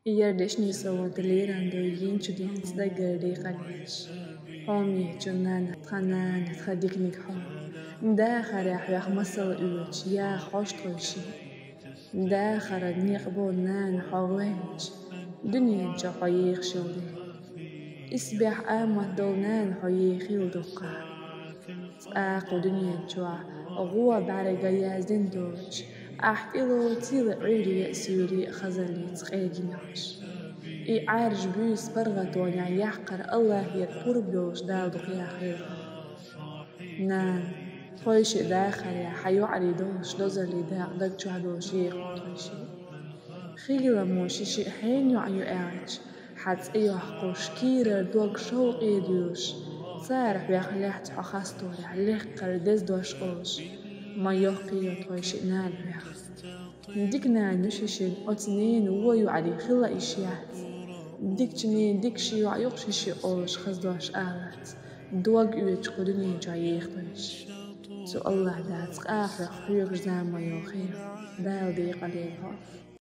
يردشني صوت ليراندو ينشو دي هنسدقر دي قليش حومي جنان تخنان تخديكني حوم داخر يح مصل اوش يا خوش طوشي داخر نيقبو نان حوهج دنيا جا حييخ شودي اسبح آمد دولنان حييخي ودقا تاقو دنيا جوا غوا بعرقا يازدين دوش أحكيلو تيل عيري سيوري خزلي تقيقيناش إي عارج بيس برغتون يعني يحقر الله يتقرب دوش دالدق يا خيرا نان خويش داخل يا حيو علي دوش دوزلي داق دق جعدوش يخو طوشي خيلا موشي شي حين يعيو اعج حتى ايو حقوش كيرا دوق شوقي ديوش سارح بيخليحت حخاستو يحليق قردز دوش قوش ما يوقي طوشي نال بيخ نديكنا نشيشين أتنين ويو علي خلا إشيات ديك جنين ديك شي وعيوق شي أوش خزدوش آلات دوق يوش قدني جاي يخدش سو الله داتك آخر خيوك زاما يوخي دال دي قليلها